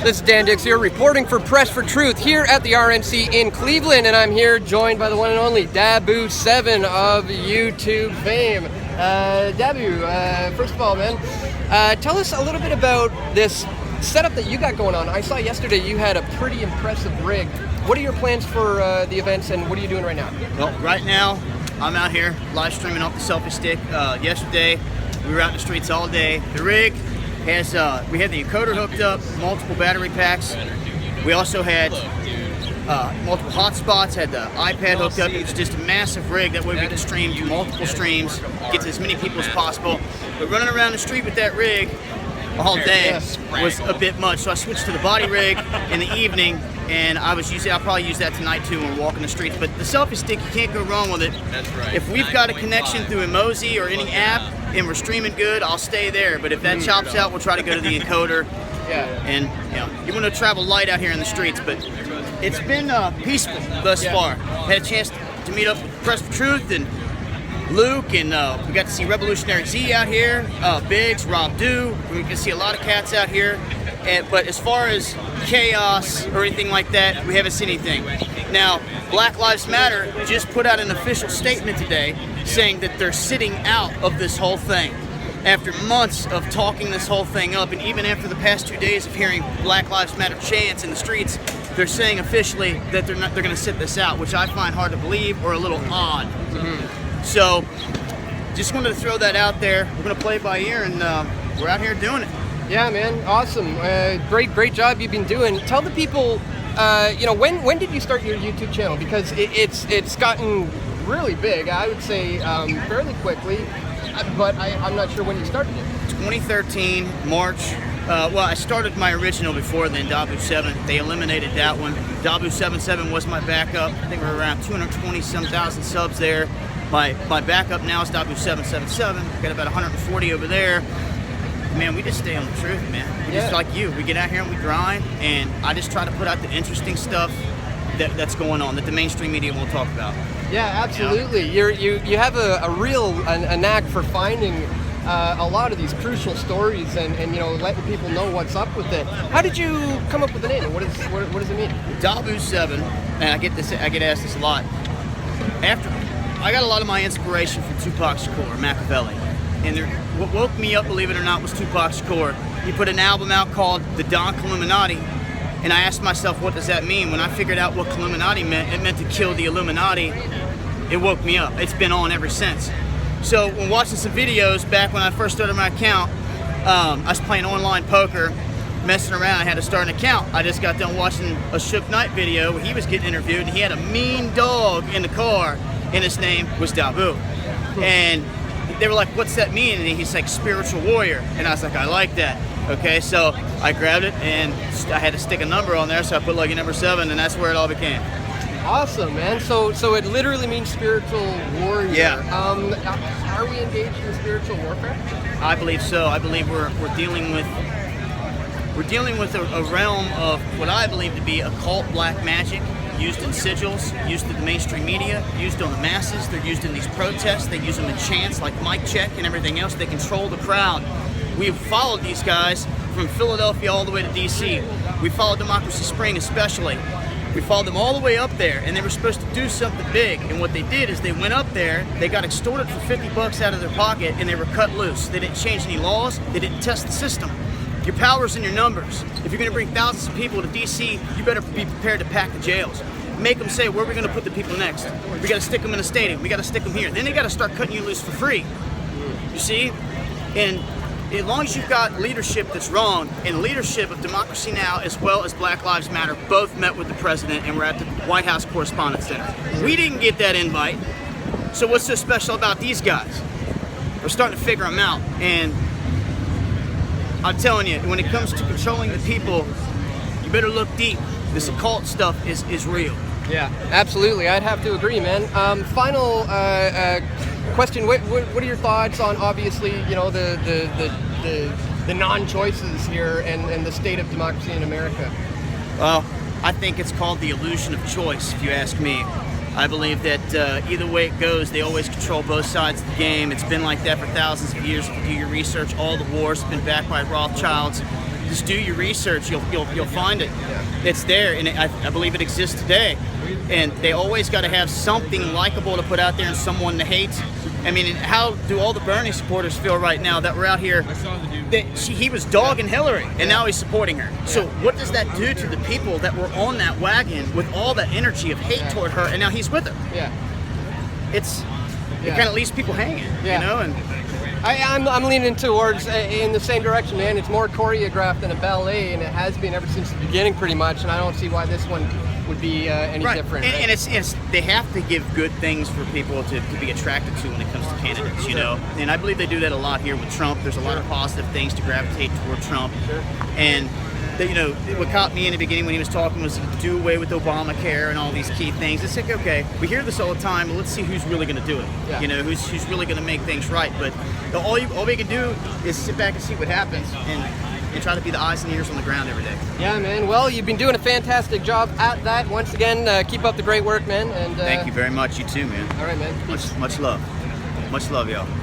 This is Dan Dix here, reporting for Press for Truth here at the RNC in Cleveland, and I'm here joined by the one and only Daboo7 of YouTube fame. Daboo, first of all, man, tell us a little bit about this setup that you got going on. I saw yesterday you had a pretty impressive rig. What are your plans for the events, and what are you doing right now? Well, right now, I'm out here live streaming off the selfie stick. Yesterday, we were out in the streets all day. The rig has, we had the encoder hooked up, multiple battery packs. We also had multiple hotspots, had the iPad hooked up. It was just a massive rig. That way we could stream to multiple streams, get to as many people as possible. But running around the street with that rig all day was a bit much. So I switched to the body rig in the evening, and I'll probably use that tonight too when we're walking the streets. But the selfie stick, you can't go wrong with it. That's right. If we've got a connection through Emoji or any app and we're streaming good, I'll stay there. But if that chops out, we'll try to go to the encoder. Yeah. And you want to travel light out here in the streets, but it's been peaceful thus far. Had a chance to meet up with Press for Truth and Luke, and we got to see Revolutionary Z out here, Biggs, Rob Dew. We can see a lot of cats out here. But as far as chaos or anything like that, we haven't seen anything. Now, Black Lives Matter just put out an official statement today saying that they're sitting out of this whole thing. After months of talking this whole thing up, and even after the past 2 days of hearing Black Lives Matter chants in the streets, they're saying officially that they're going to sit this out, which I find hard to believe or a little odd. So, just wanted to throw that out there. We're going to play it by ear, and we're out here doing it. Yeah, man, awesome. Great job you've been doing. Tell the people, when did you start your YouTube channel? Because it's gotten really big, I would say, fairly quickly, but I'm not sure when you started it. 2013, March. Well, I started my original before then, Daboo7. They eliminated that one. Daboo7 was my backup. I think we're around 220-some thousand subs there. My backup now is Daboo777. Got about 140 over there. Man, we just stay on the truth, man. We just like you. We get out here and we grind, and I just try to put out the interesting stuff that's going on that the mainstream media won't talk about. Yeah, absolutely. You have a real knack for finding a lot of these crucial stories and letting people know what's up with it. How did you come up with the name? What does it mean? Daboo7, and I get asked this a lot. After I got a lot of my inspiration from Tupac Shakur, Machiavelli. And what woke me up, believe it or not, was Tupac Shakur. He put an album out called The Don Illuminati, and I asked myself, what does that mean? When I figured out what Illuminati meant, it meant to kill the Illuminati. It woke me up. It's been on ever since. So when watching some videos back when I first started my account, I was playing online poker, messing around. I had to start an account. I just got done watching a Suge Knight video where he was getting interviewed, and he had a mean dog in the car, and his name was Daboo. And they were like, what's that mean? And he's like, spiritual warrior. And I was like, I like that. Okay, so I grabbed it, and I had to stick a number on there, so I put lucky number 7, and that's where it all became. Awesome, man. So it literally means spiritual warrior. Yeah. Are we engaged in spiritual warfare? I believe so. I believe we're dealing with a realm of what I believe to be occult black magic, used in sigils, used in the mainstream media, used on the masses. They're used in these protests. They use them in chants like mic check and everything else. They control the crowd. We've followed these guys from Philadelphia all the way to DC. We followed Democracy Spring especially. We followed them all the way up there, and they were supposed to do something big. And what they did is they went up there, they got extorted for 50 bucks out of their pocket, and they were cut loose. They didn't change any laws. They didn't test the system. Your power's in your numbers. If you're going to bring thousands of people to DC, you better be prepared to pack the jails. Make them say, where are we going to put the people next? We got to stick them in a stadium. We got to stick them here. Then they got to start cutting you loose for free. You see? And as long as you've got leadership that's wrong, and leadership of Democracy Now! As well as Black Lives Matter both met with the president and were at the White House Correspondents' Center. We didn't get that invite. So what's so special about these guys? We're starting to figure them out. And I'm telling you, when it comes to controlling the people, you better look deep. This occult stuff is real. Yeah, absolutely. I'd have to agree, man. Final question: What are your thoughts on obviously, the non-choices here and the state of democracy in America? Well, I think it's called the illusion of choice, if you ask me. I believe that either way it goes, they always control both sides of the game. It's been like that for thousands of years. If you do your research, all the wars have been backed by Rothschilds. Just do your research. You'll find it. It's there, and I believe it exists today. And they always got to have something likable to put out there and someone to hate. I mean, how do all the Bernie supporters feel right now that we're out here? He was dogging Hillary, and now he's supporting her. So what does that do to the people that were on that wagon with all that energy of hate toward her, and now he's with her? Yeah. It kind of leaves people hanging, you know? And I'm leaning towards in the same direction, man. It's more choreographed than a ballet, and it has been ever since the beginning, pretty much. And I don't see why this one would be any different. And it's they have to give good things for people to be attracted to when it comes to candidates, you know. And I believe they do that a lot here with Trump. There's a lot of positive things to gravitate toward Trump, and. You know, what caught me in the beginning when he was talking was to do away with Obamacare and all these key things. It's like, okay, we hear this all the time, but let's see who's really going to do it. Yeah. You know, who's really going to make things right. But all we can do is sit back and see what happens and try to be the eyes and ears on the ground every day. Yeah, man. Well, you've been doing a fantastic job at that. Once again, keep up the great work, man. And thank you very much. You too, man. All right, man. Much love. Much love, y'all.